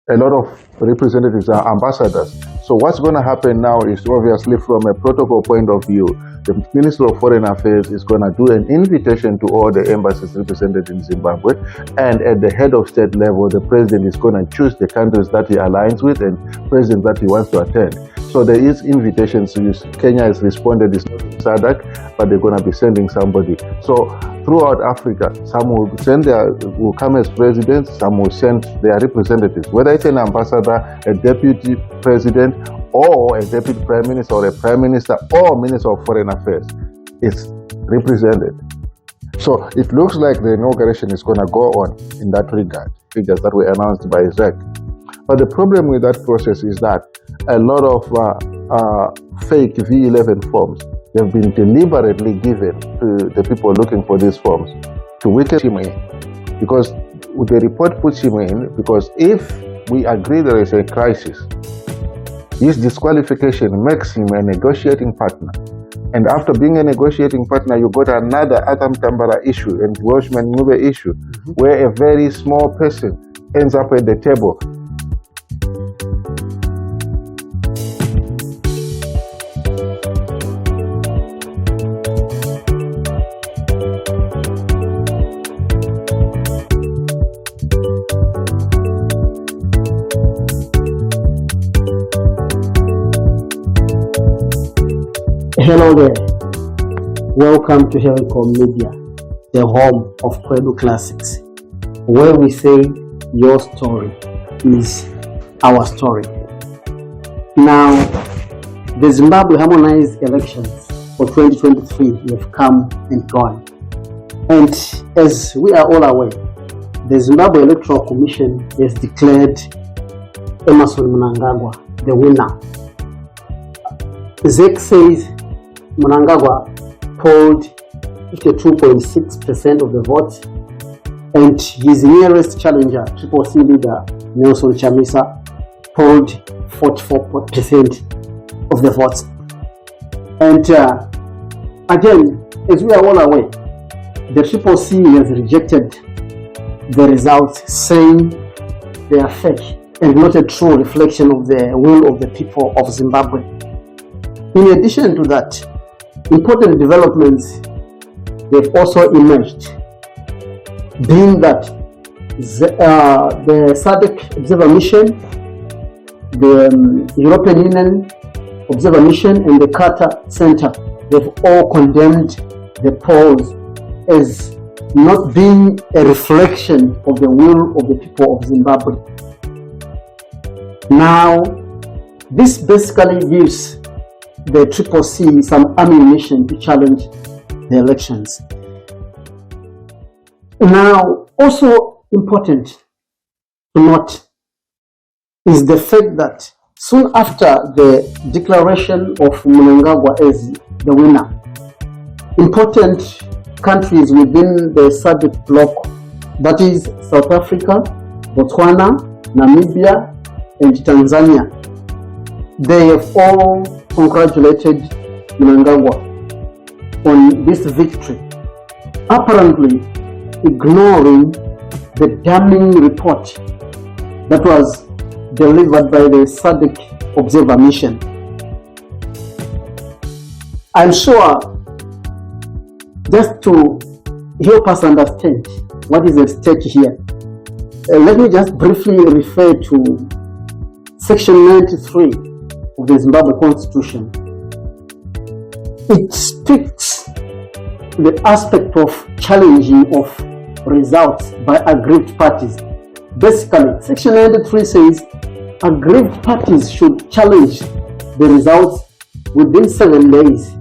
a lot of representatives are ambassadors. So what's going to happen now is, obviously, from a protocol point of view, the Minister of Foreign Affairs is going to do an invitation to all the embassies represented in Zimbabwe, and at the head of state level, the president is going to choose the countries that he aligns with and presidents that he wants to attend. So there is invitations. Kenya has responded, it's not SADC, but they're going to be sending somebody. So throughout Africa, some will come as presidents, some will send their representatives, whether it's an ambassador, a deputy president, or a deputy prime minister, or a prime minister, or minister of foreign affairs. It's represented. So it looks like the inauguration is going to go on in that regard, figures that were announced by ZEC. But the problem with that process is that a lot of fake V11 forms have been deliberately given to the people looking for these forms to weaken him in, because the report puts him in, because if we agree there is a crisis, his disqualification makes him a negotiating partner. And after being a negotiating partner, you got another Atam Tambara issue and Welshman Mube issue, where a very small person ends up at the table. Hello there, welcome to Hary Media, the home of Kwedu Classics, where we say your story is our story. Now, the Zimbabwe harmonized elections for 2023 have come and gone. And as we are all aware, the Zimbabwe Electoral Commission has declared Emmerson Mnangagwa the winner. ZEC says Mnangagwa polled 52.6% of the votes, and his nearest challenger, Triple C leader Nelson Chamisa, polled 44% of the votes. And again, as we are all aware, the Triple C has rejected the results, saying they are fake and not a true reflection of the will of the people of Zimbabwe. In addition to that, important developments have also emerged, being that the SADC Observer Mission, the European Union Observer Mission, and the Carter Center, they've all condemned the polls as not being a reflection of the will of the people of Zimbabwe. Now, this basically gives the Triple C some ammunition to challenge the elections. Now, also important to note is the fact that soon after the declaration of Mnangagwa as the winner, important countries within the SADC bloc, that is South Africa, Botswana, Namibia, and Tanzania, they have all congratulated Mnangagwa on this victory, apparently ignoring the damning report that was delivered by the SADC Observer Mission. I'm sure, just to help us understand what is at stake here, let me just briefly refer to Section 93 of the Zimbabwe Constitution. It speaks to the aspect of challenging of results by aggrieved parties. Basically, Section 93 says aggrieved parties should challenge the results within 7 days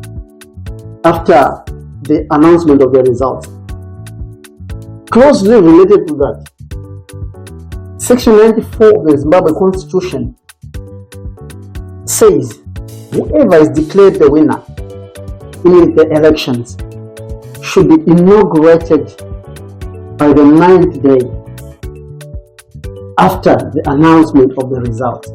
after the announcement of the results. Closely related to that, Section 94 of the Zimbabwe Constitution says whoever is declared the winner in the elections should be inaugurated by the 9th day after the announcement of the result.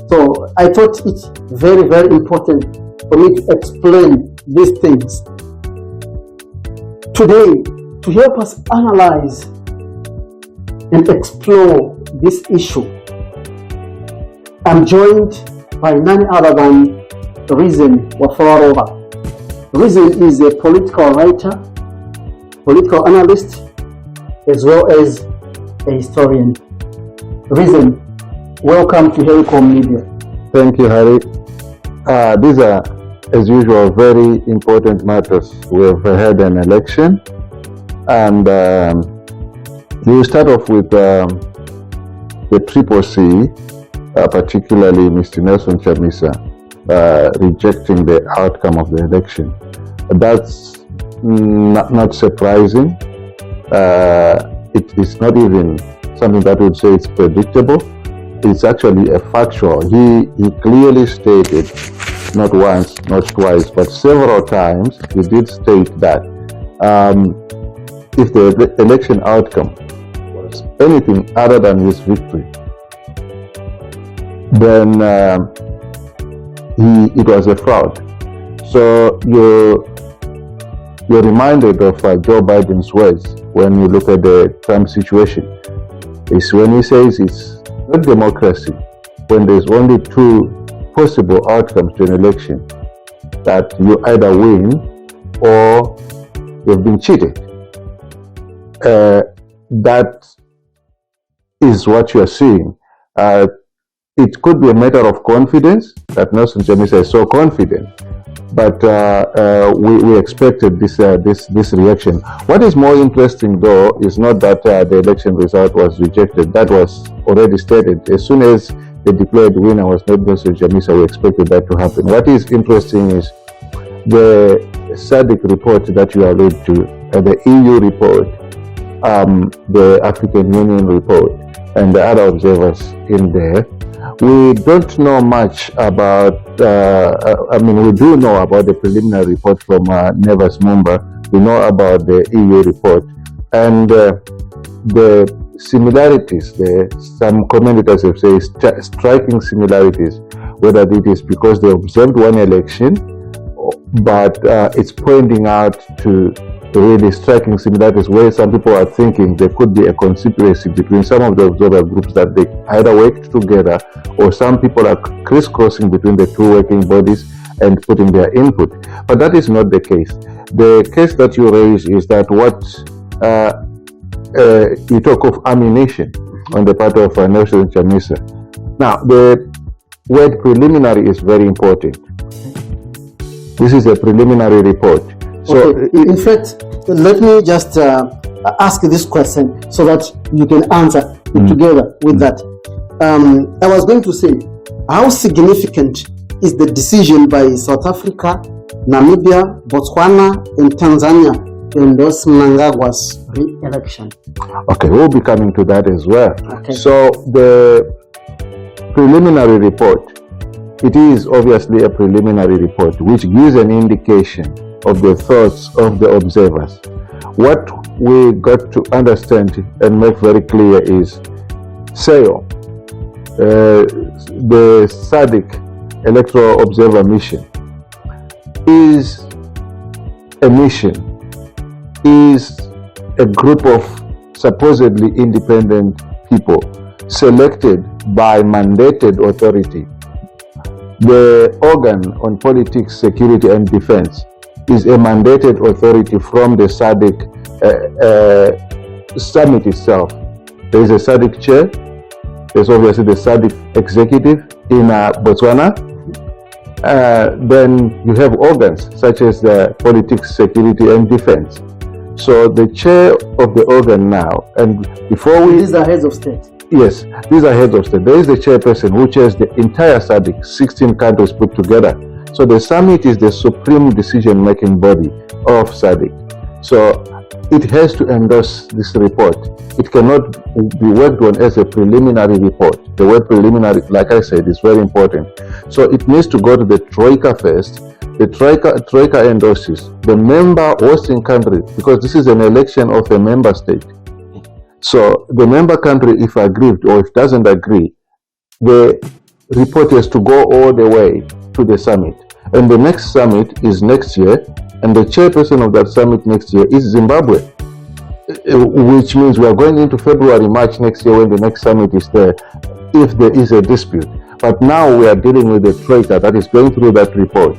So I thought it very, very important for me to explain these things today to help us analyze and explore this issue. I'm joined by none other than Reason Wafarova. Reason is a political writer, political analyst, as well as a historian. Reason, welcome to Hary Media. Thank you, Hary. These are, as usual, very important matters. We have had an election, and we start off with the Triple C, particularly Mr. Nelson Chamisa, rejecting the outcome of the election. That's not surprising. It is not even something that would say it's predictable. It's actually a factual. He clearly stated, not once, not twice, but several times, he did state that if the election outcome was anything other than his victory, then it was a fraud. So you're reminded of Joe Biden's words when you look at the Trump situation. It's when he says it's not democracy, when there's only two possible outcomes to an election, that you either win or you've been cheated. That is what you're seeing. It could be a matter of confidence that Nelson Chamisa is so confident, but we expected this reaction. What is more interesting, though, is not that the election result was rejected. That was already stated. As soon as the declared winner was not Nelson Chamisa, we expected that to happen. What is interesting is the SADC report that you alluded to, the EU report, the African Union report, and the other observers in there. We don't know much about, we do know about the preliminary report from Nevers Mumba. We know about the EU report. And the similarities there, some commentators have said striking similarities, whether it is because they observed one election, but it's pointing out to really striking similarities where some people are thinking there could be a conspiracy between some of the observer groups, that they either worked together or some people are crisscrossing between the two working bodies and putting their input. But that is not the case. The case that you raise is that what you talk of ammunition on the part of Nelson Chamisa. Now, the word preliminary is very important. This is a preliminary report. So, okay. In fact, let me just ask this question so that you can answer it together with that. I was going to say, how significant is the decision by South Africa, Namibia, Botswana, and Tanzania to endorse Mnangagwa's re-election? Okay, we'll be coming to that as well. Okay. So the preliminary report, it is obviously a preliminary report which gives an indication of the thoughts of the observers. What we got to understand and make very clear is SAO, the SADC Electoral Observer Mission, is a mission, is a group of supposedly independent people selected by mandated authority. The organ on politics, security, and defense is a mandated authority from the SADC summit itself. There is a SADC chair. There's obviously the SADC executive in Botswana. Then you have organs such as the politics, security, and defense. So the chair of the organ now, and before we... These are heads of state. Yes, these are heads of state. There is the chairperson who chairs the entire SADC, 16 countries put together. So the summit is the supreme decision-making body of SADC. So it has to endorse this report. It cannot be worked on as a preliminary report. The word preliminary, like I said, is very important. So it needs to go to the Troika first. The Troika endorses the member hosting country, because this is an election of a member state. So the member country, if aggrieved or if doesn't agree, the report has to go all the way to the summit. And the next summit is next year, and the chairperson of that summit next year is Zimbabwe. which means we are going into February, March next year when the next summit is there, if there is a dispute. But now we are dealing with a troika that is going through that report.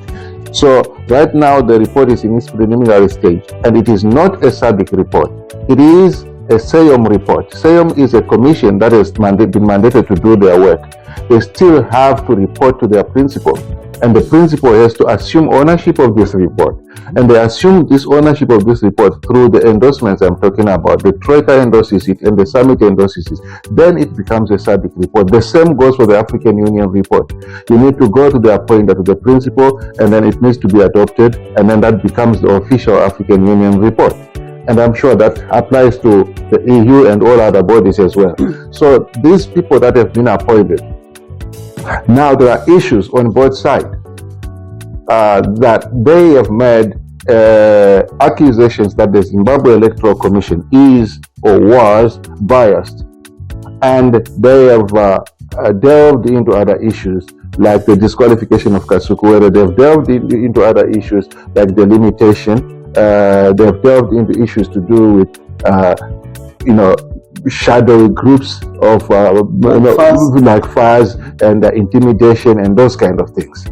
So right now the report is in its preliminary stage, and it is not a SADC report. It is a SAYOM report. SAYOM is a commission that has been mandated to do their work. They still have to report to their principal, and the principal has to assume ownership of this report. And they assume this ownership of this report through the endorsements I'm talking about. The Troika endorses it and the summit endorses it. Then it becomes a SADC report. The same goes for the African Union report. You need to go to the appointer, to the principal, and then it needs to be adopted, and then that becomes the official African Union report. And I'm sure that applies to the EU and all other bodies as well. So these people that have been appointed, now there are issues on both sides that they have made accusations that the Zimbabwe Electoral Commission is or was biased, and they have delved into other issues like the disqualification of Kasukuwere. They've delved into other issues like the limitation. They've delved into issues to do with shadowy groups of like FAS and intimidation and those kind of things.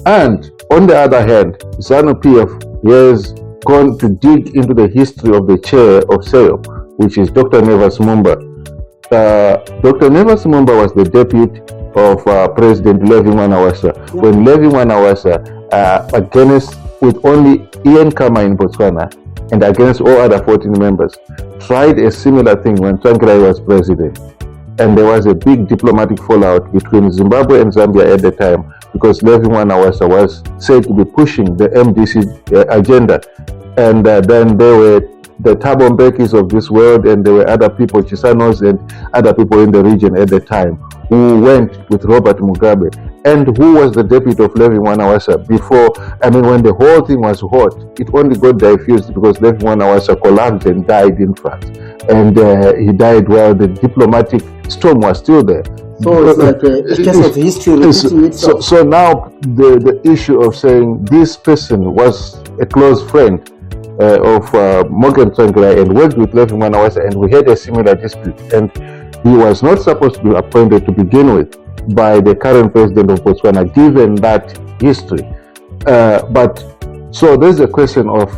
And on the other hand, ZANU-PF has gone to dig into the history of the chair of SAYOM, which is Dr. Nevas Mumba. Dr. Nevas Mumba was the deputy of President Levi Mwanawasa. When Levi Mwanawasa, against with only Ian Kama in Botswana and against all other 14 members, tried a similar thing when Tsvangirai was president. And there was a big diplomatic fallout between Zimbabwe and Zambia at the time, because Levi Mwanawasa was said to be pushing the MDC agenda. And then there were the Thabo Mbekis of this world, and there were other people, Chisanos and other people in the region at the time, who went with Robert Mugabe, and who was the deputy of Levi Mwanawasa before. I mean, when the whole thing was hot, it only got diffused because Levi Mwanawasa collapsed and died in France. And he died while the diplomatic storm was still there. So it's like a case of history repeating itself. So now the issue of saying this person was a close friend of Morgan Tsvangirai and worked with Levi Mwanawasa, and we had a similar dispute, and he was not supposed to be appointed to begin with by the current president of Botswana, given that history. But so there's a question of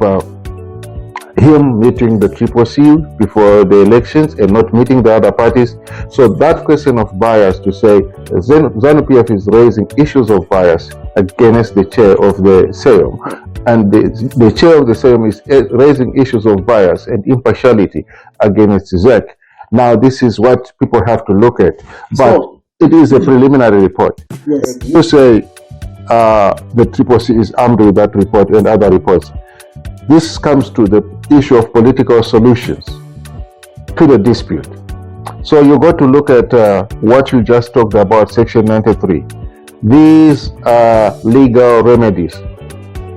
him meeting the CCC before the elections and not meeting the other parties. So that question of bias, to say ZANU-PF is raising issues of bias against the chair of the SAYOM, and the chair of the SAYOM is raising issues of bias and impartiality against ZEC. Now this is what people have to look at, but it is a preliminary report. Yes. You say the CCC is armed with that report and other reports. This comes to the issue of political solutions to the dispute. So you got to look at what you just talked about, Section 93. These are legal remedies,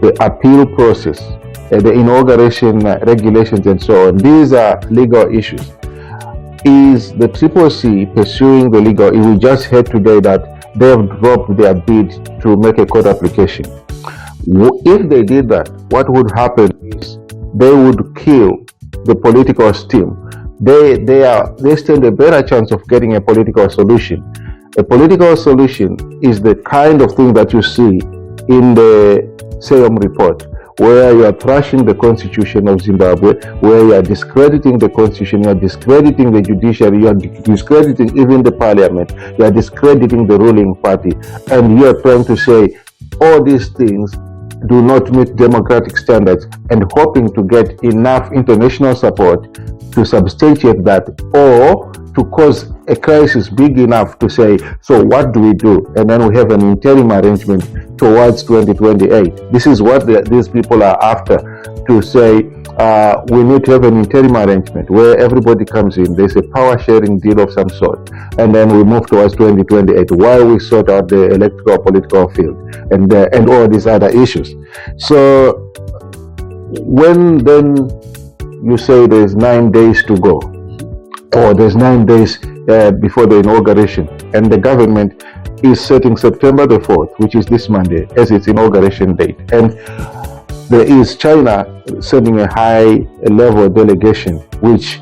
the appeal process, the inauguration regulations and so on. These are legal issues. Is the CCC pursuing the legal? We just heard today that they have dropped their bid to make a court application. If they did that, what would happen is they would kill the political steam. They stand a better chance of getting a political solution. A political solution is the kind of thing that you see in the SAYOM report, where you are trashing the constitution of Zimbabwe, where you are discrediting the constitution, you are discrediting the judiciary, you are discrediting even the parliament, you are discrediting the ruling party, and you are trying to say all these things do not meet democratic standards, and hoping to get enough international support to substantiate that, or to cause a crisis big enough to say, so what do we do? And then we have an interim arrangement towards 2028. This is what these people are after, to say we need to have an interim arrangement where everybody comes in. There's a power sharing deal of some sort, and then we move towards 2028 while we sort out the electoral political field and all these other issues. So when then you say there's 9 days to go, or there's 9 days before the inauguration, and the government is setting September the 4th, which is this Monday, as its inauguration date. And There is China sending a high-level delegation, which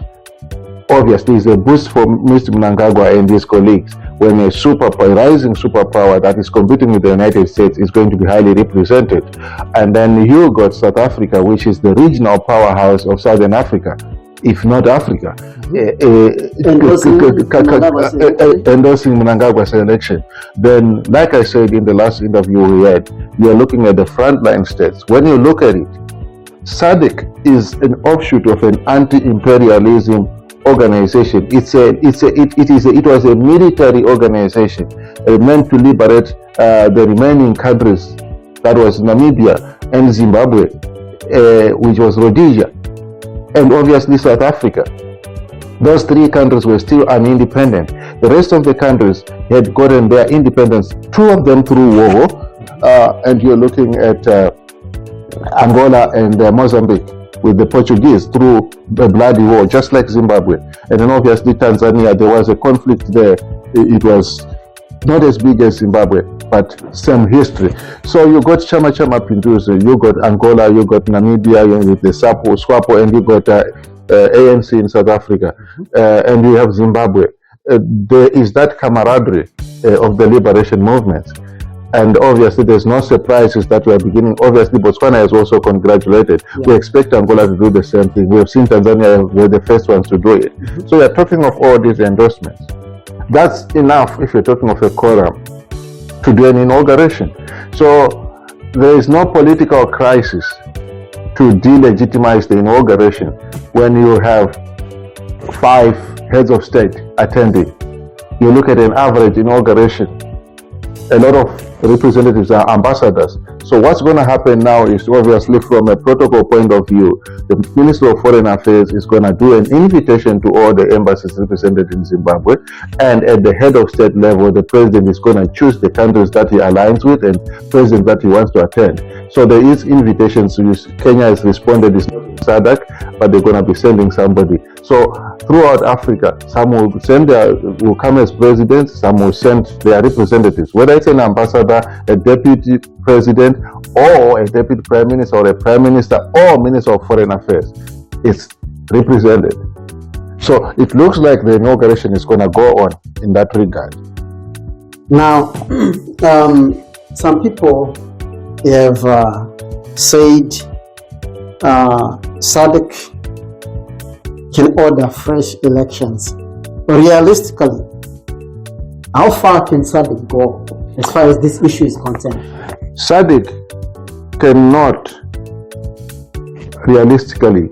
obviously is a boost for Mr. Mnangagwa and his colleagues when a rising superpower that is competing with the United States is going to be highly represented. And then you got South Africa, which is the regional powerhouse of Southern Africa, if not Africa, endorsing Mnangagwa's election. Then, like I said in the last interview we had, you're looking at the frontline states. When you look at it, SADC is an offshoot of an anti-imperialism organization. It was a military organization meant to liberate the remaining countries, that was Namibia and Zimbabwe, which was Rhodesia, and obviously South Africa. Those three countries were still unindependent. The rest of the countries had gotten their independence, two of them through war, and you're looking at Angola and Mozambique with the Portuguese through the bloody war, just like Zimbabwe. And then obviously Tanzania, there was a conflict there. It was not as big as Zimbabwe, but same history. So you got Chama Pinduzi, you got Angola, you got Namibia, you with the SWAPO, and you got ANC in South Africa, and you have Zimbabwe. There is that camaraderie of the liberation movements. And obviously, there's no surprises that we are beginning. Obviously, Botswana has also congratulated. Yeah. We expect Angola to do the same thing. We have seen Tanzania were the first ones to do it. So we are talking of all these endorsements. That's enough if you're talking of a quorum to do an inauguration. So there is no political crisis to delegitimize the inauguration when you have 5 heads of state attending. You look at an average inauguration, a lot of representatives are ambassadors. So what's going to happen now is, obviously from a protocol point of view, the Minister of Foreign Affairs is going to do an invitation to all the embassies represented in Zimbabwe, and at the head of state level, the president is going to choose the countries that he aligns with and presidents that he wants to attend. So there is invitations. Kenya has responded, it's not SADC, but they're going to be sending somebody. So throughout Africa, some will come as presidents, some will send their representatives, whether it's an ambassador, a deputy president, or a deputy prime minister, or a prime minister, or minister of foreign affairs. It's represented. So it looks like the inauguration is going to go on in that regard. Now, some people have said SADC can order fresh elections. Realistically, how far can SADC go as far as this issue is concerned? SADC cannot realistically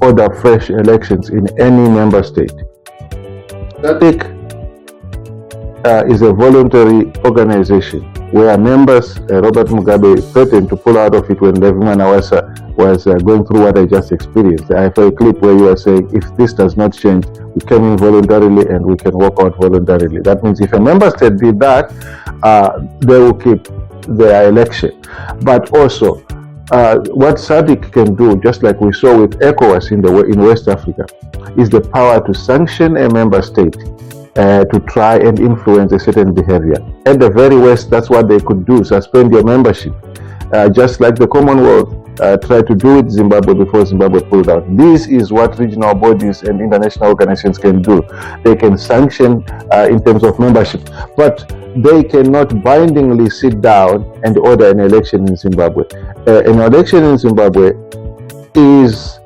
order fresh elections in any member state. SADC is a voluntary organization where members, Robert Mugabe threatened to pull out of it when Levi Manawasa was going through what I just experienced. I have a clip where you are saying, if this does not change, we came in voluntarily and we can walk out voluntarily. That means if a member state did that, they will keep their election. But also, what SADC can do, just like we saw with ECOWAS in West Africa, is the power to sanction a member state to try and influence a certain behavior. At the very worst, that's what they could do, suspend your membership. Just like the Commonwealth tried to do with Zimbabwe before Zimbabwe pulled out. This is what regional bodies and international organizations can do. They can sanction in terms of membership, but they cannot bindingly sit down and order an election in Zimbabwe. An election in Zimbabwe is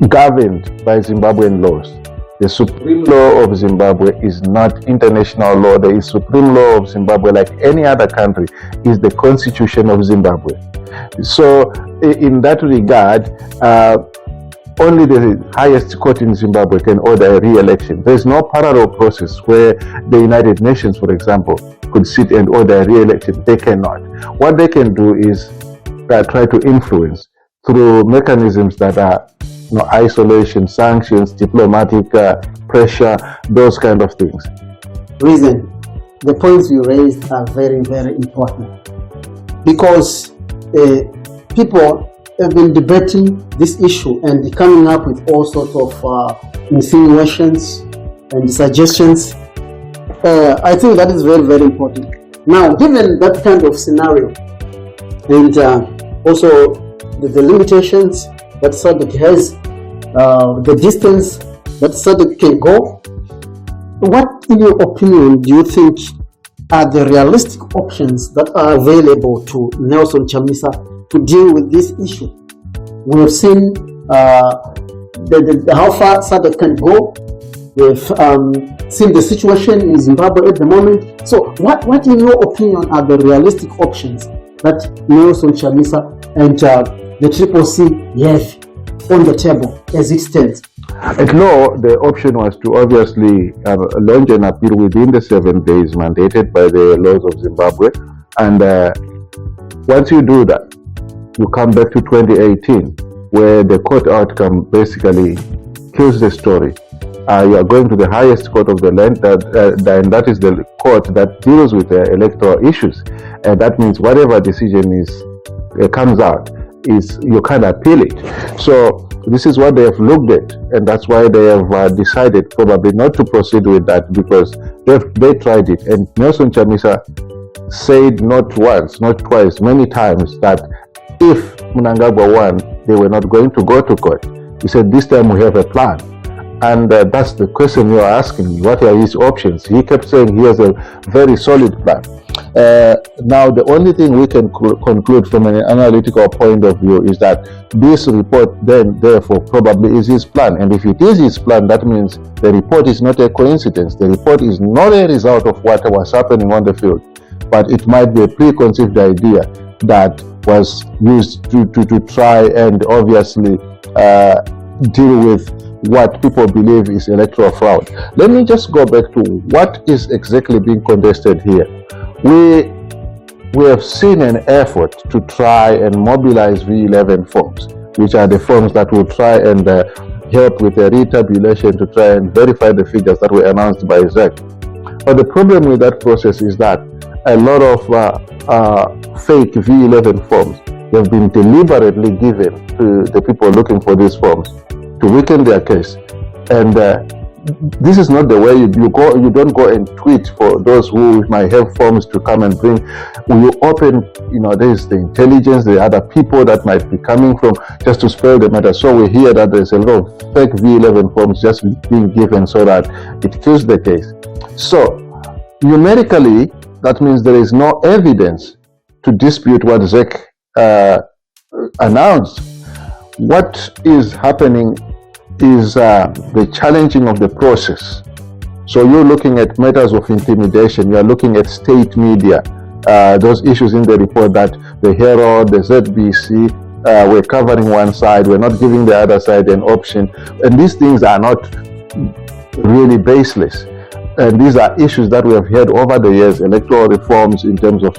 governed by Zimbabwean laws. The supreme law of Zimbabwe is not international law. The supreme law of Zimbabwe, like any other country, is the constitution of Zimbabwe. So in that regard, only the highest court in Zimbabwe can order a re-election. There's no parallel process where the United Nations, for example, could sit and order a re-election. They cannot. What they can do is try to influence through mechanisms that are isolation, sanctions, diplomatic pressure, those kind of things. Reason, the points you raised are very, very important, because people have been debating this issue and coming up with all sorts of insinuations and suggestions. I think that is very, very important. Now, given that kind of scenario, and also the limitations that SADC has, the distance that SADC can go. What, in your opinion, do you think are the realistic options that are available to Nelson Chamisa to deal with this issue? We have seen how far SADC can go. We've seen the situation in Zimbabwe at the moment. So what in your opinion are the realistic options that Nelson Chamisa and the CCC have on the table as it stands? At law, the option was to obviously launch an appeal within the 7 days mandated by the laws of Zimbabwe. And once you do that, you come back to 2018, where the court outcome basically kills the story. You are going to the highest court of the land, and that is the court that deals with the electoral issues. And that means whatever decision comes out, you can't appeal it. So this is what they have looked at, and that's why they have decided probably not to proceed with that, because they tried it. And Nelson Chamisa said not once, not twice, many times that if Mnangagwa won, they were not going to go to court. He said, this time we have a plan. And that's the question you are asking me. What are his options? He kept saying he has a very solid plan. Now, the only thing we can conclude from an analytical point of view is that this report then, therefore, probably is his plan. And if it is his plan, that means the report is not a coincidence. The report is not a result of what was happening on the field, but it might be a preconceived idea that was used to try and obviously deal with what people believe is electoral fraud. Let me just go back to what is exactly being contested here. We have seen an effort to try and mobilize V11 forms, which are the forms that will try and help with the retabulation to try and verify the figures that were announced by ZEC. But the problem with that process is that a lot of fake V11 forms have been deliberately given to the people looking for these forms to weaken their case. And this is not the way you don't go and tweet for those who might have forms to come and bring. You open, there's the intelligence, the other people that might be coming from just to spell the matter. So we hear that there's a lot of fake V11 forms just being given so that it kills the case. So numerically, that means there is no evidence to dispute what ZEC announced. What is happening is the challenging of the process. So you're looking at matters of intimidation, you're looking at state media, those issues in the report that the Herald, the ZBC, we're covering one side, we're not giving the other side an option. And these things are not really baseless. And these are issues that we have heard over the years, electoral reforms in terms of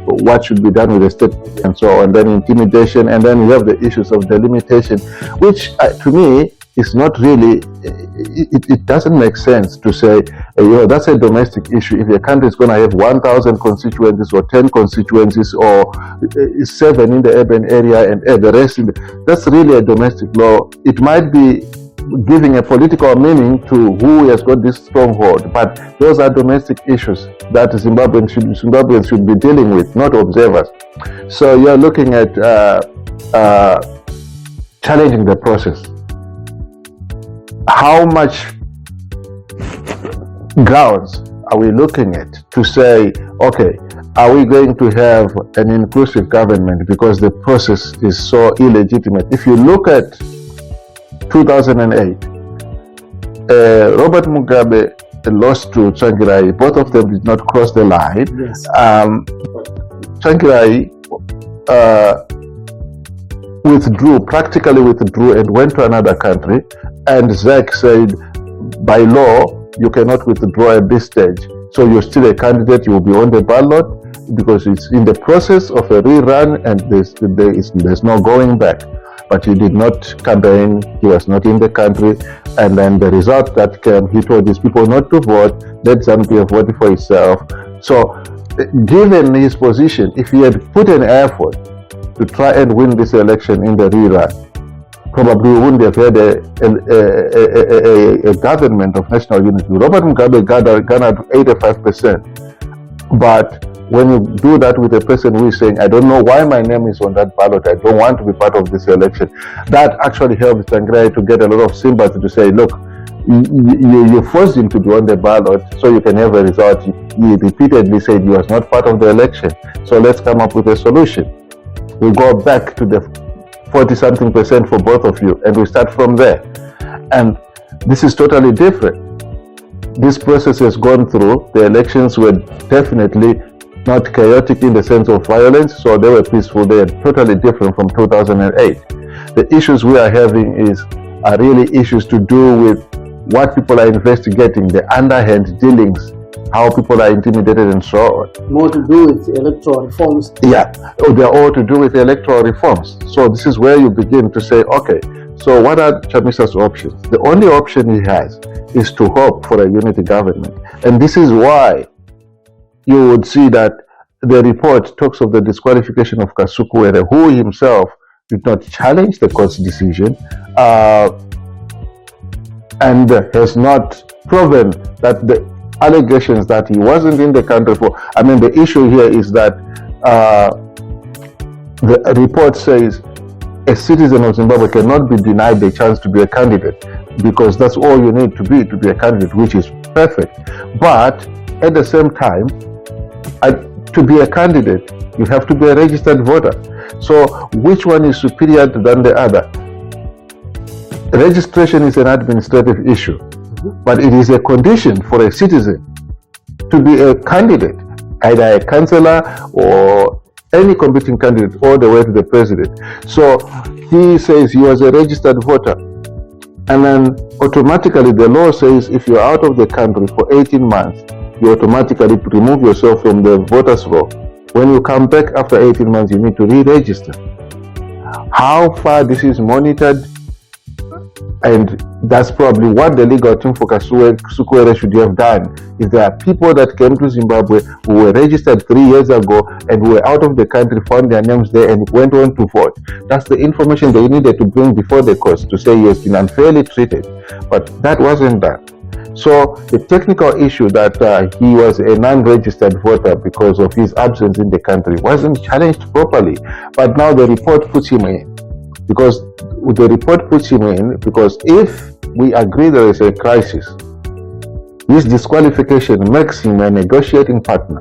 what should be done with the state and so on, and then intimidation, and then we have the issues of delimitation, which to me is not really, it doesn't make sense to say, that's a domestic issue. If a country is going to have 1,000 constituencies or 10 constituencies or 7 in the urban area and the rest, that's really a domestic law. It might be giving a political meaning to who has got this stronghold, but those are domestic issues that Zimbabweans should be dealing with, not observers. So you're looking at challenging the process. How much grounds are we looking at to say, okay, are we going to have an inclusive government because the process is so illegitimate? If you look at 2008, Robert Mugabe lost to Tsvangirai. Both of them did not cross the line. Yes. Tsvangirai practically withdrew and went to another country, and ZEC said, by law, you cannot withdraw at this stage. So you're still a candidate, you will be on the ballot because it's in the process of a rerun and there's no going back. But he did not campaign, he was not in the country, and then the result that came, he told his people not to vote, let Zambia vote for itself. So given his position, if he had put an effort to try and win this election in the rerun, probably we wouldn't have had a government of national unity. Robert Mugabe garnered 85%, but when you do that with a person who is saying, I don't know why my name is on that ballot, I don't want to be part of this election, that actually helps Tsvangirai to get a lot of sympathy to say, look, you forced him to be on the ballot so you can have a result. He repeatedly said he was not part of the election, so let's come up with a solution. We go back to the 40-something% for both of you, and we start from there. And this is totally different. This process has gone through. The elections were definitely not chaotic in the sense of violence, so they were peaceful. They are totally different from 2008. The issues we are having are really issues to do with what people are investigating, the underhand dealings, how people are intimidated and so on. More to do with electoral reforms. Yeah, they're all to do with electoral reforms. So this is where you begin to say, okay, so what are Chamisa's options? The only option he has is to hope for a unity government. And this is why you would see that the report talks of the disqualification of Kasukuwere, who himself did not challenge the court's decision and has not proven that the allegations that he wasn't in the country for. I mean, the issue here is that the report says a citizen of Zimbabwe cannot be denied the chance to be a candidate, because that's all you need to be a candidate, which is perfect. But at the same time, to be a candidate, you have to be a registered voter. So which one is superior than the other? Registration is an administrative issue, but it is a condition for a citizen to be a candidate, either a councillor or any competing candidate all the way to the president. So he says he was a registered voter, and then automatically the law says if you're out of the country for 18 months, you automatically remove yourself from the voters' roll. When you come back after 18 months, you need to re-register. How far this is monitored, and that's probably what the legal team for Kasukuwere should have done. If there are people that came to Zimbabwe who were registered 3 years ago and who were out of the country, found their names there and went on to vote, that's the information they needed to bring before the courts to say he has been unfairly treated. But that wasn't done. So the technical issue that he was a non-registered voter because of his absence in the country wasn't challenged properly. But now the report puts him in. Because the report puts him in, because if we agree there is a crisis, this disqualification makes him a negotiating partner.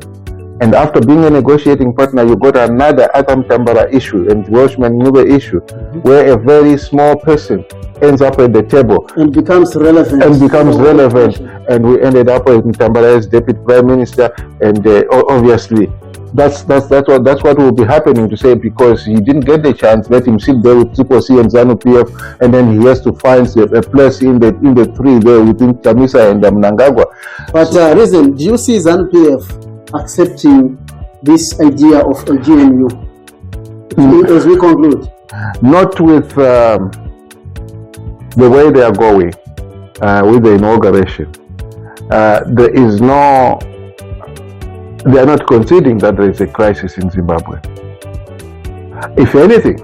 And after being a negotiating partner, you got another Atam Tambara issue and Welshman Nube issue, where a very small person ends up at the table and becomes relevant. And we ended up with Tambara as deputy prime minister, and obviously that's what will be happening, to say because he didn't get the chance, let him sit there with Triple C and ZANU-PF, and then he has to find a place in the three there within Chamisa and Mnangagwa. But reason, do you see ZANU-PF accepting this idea of a GNU as we conclude? Not with the way they are going with the inauguration. They are not conceding that there is a crisis in Zimbabwe. If anything,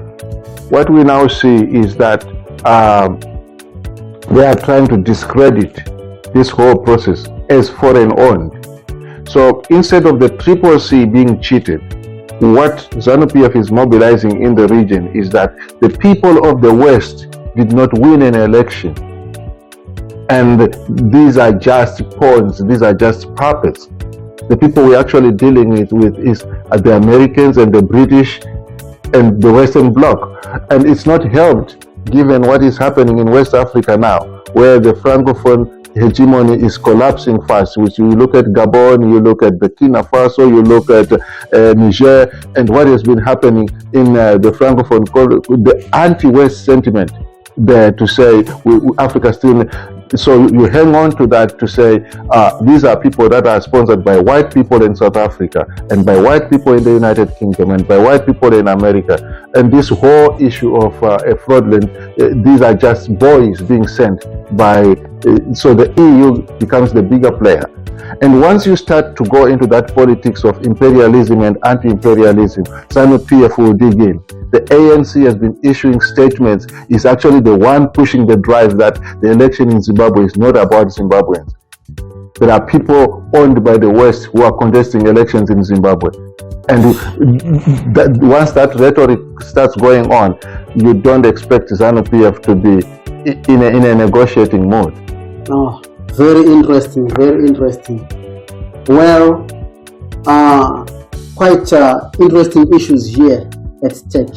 what we now see is that they are trying to discredit this whole process as foreign-owned. So instead of the Triple C being cheated, what ZANU-PF is mobilizing in the region is that the people of the West did not win an election. And these are just pawns, these are just puppets. The people we're actually dealing with is the Americans and the British and the Western Bloc. And it's not helped given what is happening in West Africa now, where the Francophone hegemony is collapsing fast. Which you look at Gabon, you look at Burkina Faso, you look at Niger, and what has been happening in the Francophone, the anti-West sentiment there to say Africa still. So you hang on to that to say these are people that are sponsored by white people in South Africa and by white people in the United Kingdom and by white people in America. And this whole issue of a fraudulent, these are just boys being sent by, so the EU becomes the bigger player. And once you start to go into that politics of imperialism and anti-imperialism, ZANU-PF will dig in. The ANC has been issuing statements, is actually the one pushing the drive that the election in Zimbabwe is not about Zimbabweans. there are people owned by the West who are contesting elections in Zimbabwe. And once that rhetoric starts going on, you don't expect ZANU-PF to be in a negotiating mode. Oh, very interesting, very interesting. Well, quite interesting issues here at stake.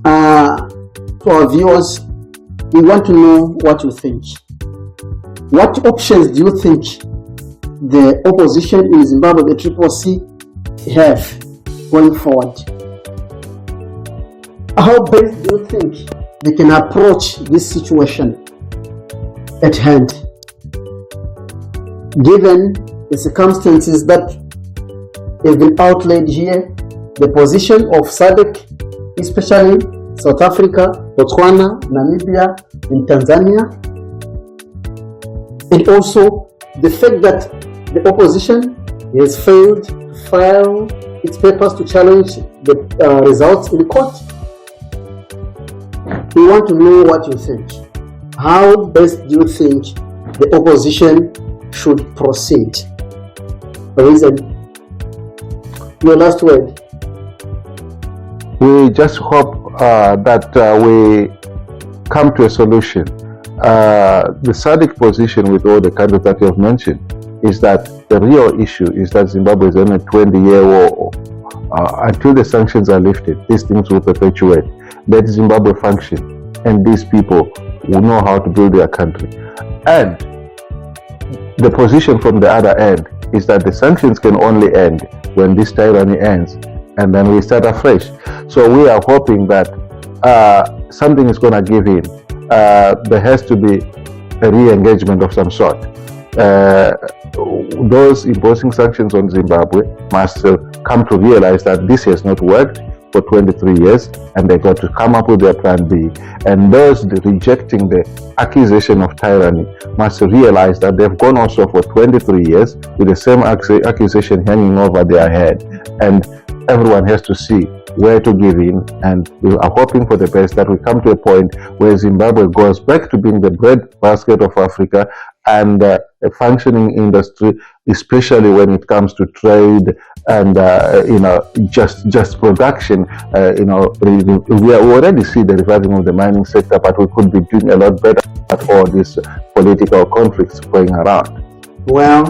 To our viewers, we want to know what you think. What options do you think the opposition in Zimbabwe, the CCC, have going forward? How best do you think they can approach this situation at hand, given the circumstances that have been outlined here, the position of SADC, especially South Africa, Botswana, Namibia, and Tanzania, and also the fact that the opposition has failed to file its papers to challenge the results in court. We want to know what you think. How best do you think the opposition should proceed? Reason. Your last word. We just hope that we come to a solution. The SADC position with all the countries that you have mentioned is that the real issue is that Zimbabwe is in a 20-year war. Until the sanctions are lifted, these things will perpetuate. Let Zimbabwe function, and these people will know how to build their country. And the position from the other end is that the sanctions can only end when this tyranny ends, and then we start afresh. So we are hoping that something is going to give in. There has to be a re-engagement of some sort. Those imposing sanctions on Zimbabwe must come to realize that this has not worked for 23 years, and they got to come up with their plan B. And those rejecting the accusation of tyranny must realize that they've gone also for 23 years with the same accusation hanging over their head. And everyone has to see where to give in, and we are hoping for the best, that we come to a point where Zimbabwe goes back to being the breadbasket of Africa and a functioning industry, especially when it comes to trade and just production. We already see the reviving of the mining sector, but we could be doing a lot better at all these political conflicts going around. Well,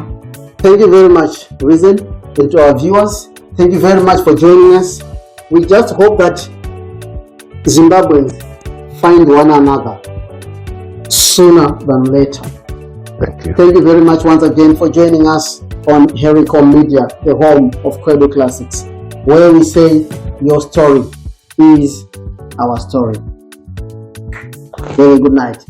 thank you very much, Reason, and to our viewers, thank you very much for joining us. We just hope that Zimbabweans find one another sooner than later. Thank you. Thank you very much once again for joining us on Hary Media, the home of Credo Classics, where we say your story is our story. Very good night.